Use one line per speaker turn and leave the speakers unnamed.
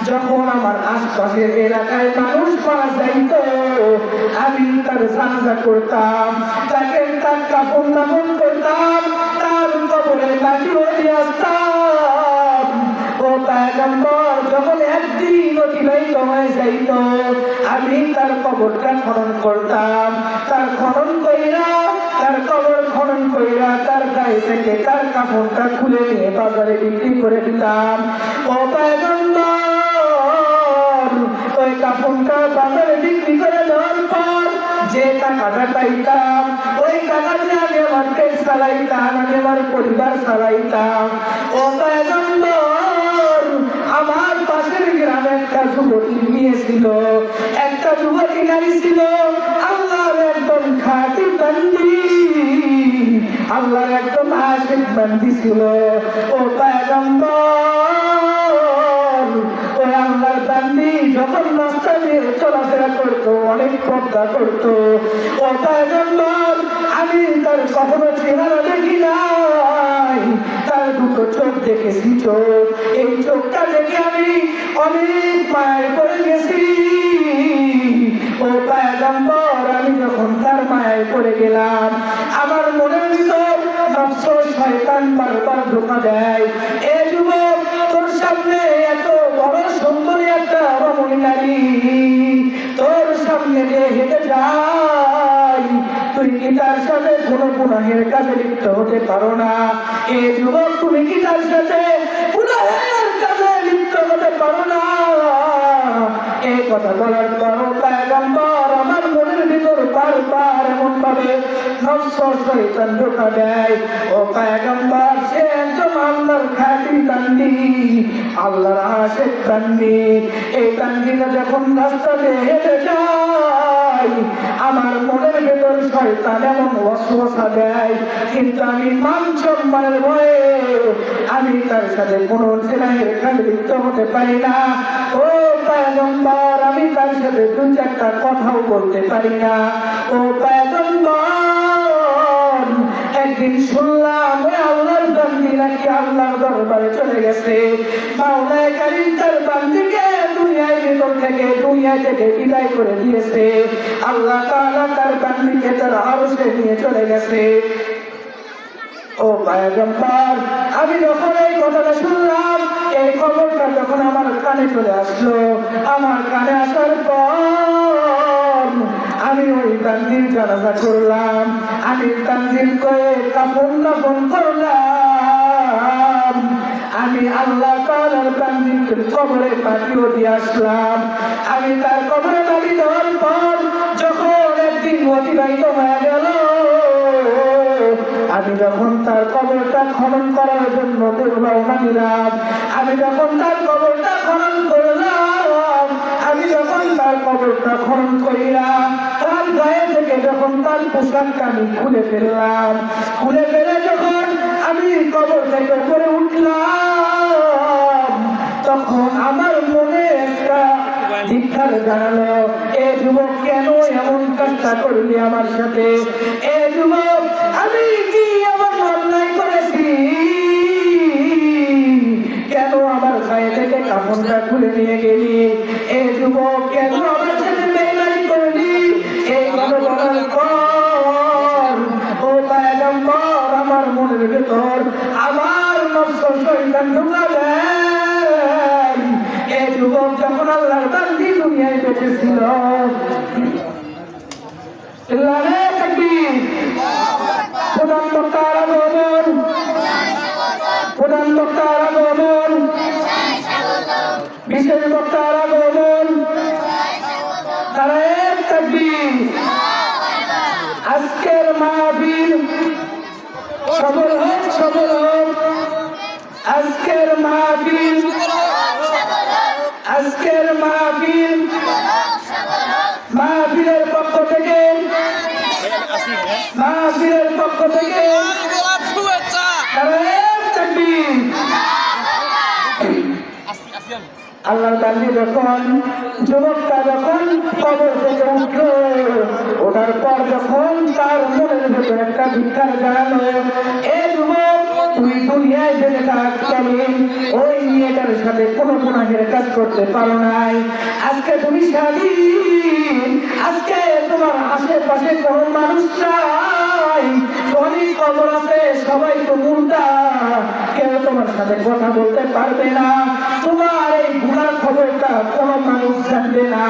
যখন আমার আশপাশের এলাকায় মানুষ মারা যাইত আমি তার জানাজা করতাম, তাকে তার কাপড় দাফন করতাম, তার কবরে মাটিও দিয়ে আসতাম। ও পয়গম্বর, যখন একদিন অতিবাহিত হয়ে যাইত আমি তার কবরটা খনন করতাম, তার খনন কইরা, তার কবর খনন কইরা তার গায়ে থেকে তার কাপড়টা খুলে নিয়ে বাজারে বিক্রি করে দিতাম। ও পয়গম্বর, ওই কাপড়টা বাজারে বিক্রি করে দেওয়ার পর যে টাকাটা পাইতাম ওই টাকা দিয়ে আমি আমার পেট চালাইতাম, আমি আমার পরিবার চালাইতাম। ও পয়গম্বর, আমার পাশের গ্রামে একটা যুবতী মেয়ে ছিল, একটা যুবতী নারী ছিল, আল্লাহর একদম খাঁটি বান্দি, আল্লাহর একদম আশিক বান্দি ছিল। ও পয়গম্বর, ওই আল্লাহর বান্দি যখন রাস্তা দিয়ে চলাফেরা করতো অনেক পর্দা করতো। ও পয়গম্বর, আমি তার কখনো চেহারা দেখি নাই, তার দুটো চোখ দেখেছি, চোখ, এই চোখটা দেখে আমি অনেক মায়ায় পড়ে গেছি। ও পয়গম্বর, আমি যখন তার মায়ায় পড়ে গেলাম আমার মনের ভিতর নফস শয়তান বারবার ধোঁকা দেয়, এ যুবক, তোর সামনে এত বড় সুন্দরী একটা রমণী নারী তোর সামনে দিয়ে হেঁটে যায়, তুই কি তার সাথে কোনো গুনাহের কাজে লিপ্ত হতে পারো না? এ যুবক, তুমি কি তার সাথে গুনাহের কাজে লিপ্ত হতে পারো না? এই কথা বলার পর পয়গম্বর আমার মনের ভিতর বারবার এমন ভাবে নফস শয়তান ধোঁকা দেয়। ও পয়গম্বর, সে একদম আল্লাহর খাঁটি বান্দি, আল্লাহর আশিক বান্দি। এই বান্দিটা যখন রাস্তা দিয়ে হেঁটে যায় আমার মনের ভেতর শয়তান এমন ওয়াসওয়াসা দেয়, কিন্তু আমি মান সম্মানের ভয়ে আমি তার সাথে কোনো জেনাহের কাজে লিপ্ত হতে পারি না। ও পয়গম্বর, আমি তার সাথে দু চারটা কথাও বলতে পারি না। ও পয়গম্বর, একদিন শুনলাম ওই আল্লাহর বান্দি নাকি আল্লাহর দরবারে চলে গেছে, মাওলানা কারীম তার বান্দিকে দুনিয়ার ভিতর থেকে দুনিয়া থেকে বিদায় করে দিয়েছে, আল্লাহ তাআলা তার বান্দিকে তার আরশে নিয়ে চলে গেছে। ও পয়গম্বর, আমি যখন এই কথাটা শুনলাম, এই খবরটা যখন আমার কানে চলে আসলো, আমার কানে আসার পর আমি ওই বান্দির জানাজা করলাম, আমি বান্দির করে কাফন দাফন করলাম, আমি আল্লাহ তাআলার বান্দির কবরে মাটিও দিয়ে আসলাম। আমি তার কবরে মাটি দেওয়ার পর যখন একদিন অতিবাহিত হয়ে গেল, আমি যখন তার কবরটা খনন করার জন্য রওনা দিলাম, আমি যখন তার কবরটা খনন করলাম, আমি যখন তার কবরটা খনন করিলাম, তার গায়ে থেকে যখন তার পোশাকটা আমি খুলে ফেললাম, খুলে ফেলে যখন আমি কবর থেকে উপরে উঠলাম, তখন আমার মনে একটা ধিক্কার জানালো, এ যুবক, কেন এমন কাজটা করলি আমার সাথে? এ যুবক, আমি কি এমন অন্যায় করেছি? কেন আমার গায়ে থেকে কাপড়টা খুলে নিয়ে গেলি? এ যুবক, কেন আমার সাথে বেইমানি করলি? এই কথা বলার পর ও পয়গম্বর, আমার মনের ভেতর আমার নফস শয়তান ধোঁকা দেয়। এ যুবক, যখন আল্লাহর বান্দি দুনিয়ায় বেঁচে ছিল, লারে তাকবীর, প্রধান বক্তার আগমন, প্রধান বক্তার আগমন, বিশেষ বক্তার আগমন, লারে তাকবীর। আজকের মাহফিল সফল হোক, সফল হোক। আজকের মাহফিল, আজকের মাহফিল, মাহফিলের পক্ষ থেকে, মাহফিলের পক্ষ থেকে আল্লাহর বান্দি যখন, যুবকটা যখন কবর থেকে উঠলো, ওঠার পর যখন তার মনের ভেতরে একটা ধিক্কার জানালো, এ যুবক, তুই দুনিয়ায় বেঁচে থাকলে ওই মেয়েটার সাথে কোনো গুনাহের কাজ করতে পারো নাই। আজকে তুমি স্বাধীন, আজকে তোমার আশেপাশে কোনো মানুষ নাই, অনেক খবর আছে, সবাই তো মুর্দা, কেউ তোমার সাথে কথা বলতে পারবে না, তোমার এই গুনার খবরটা কোনো মানুষ জানবে না।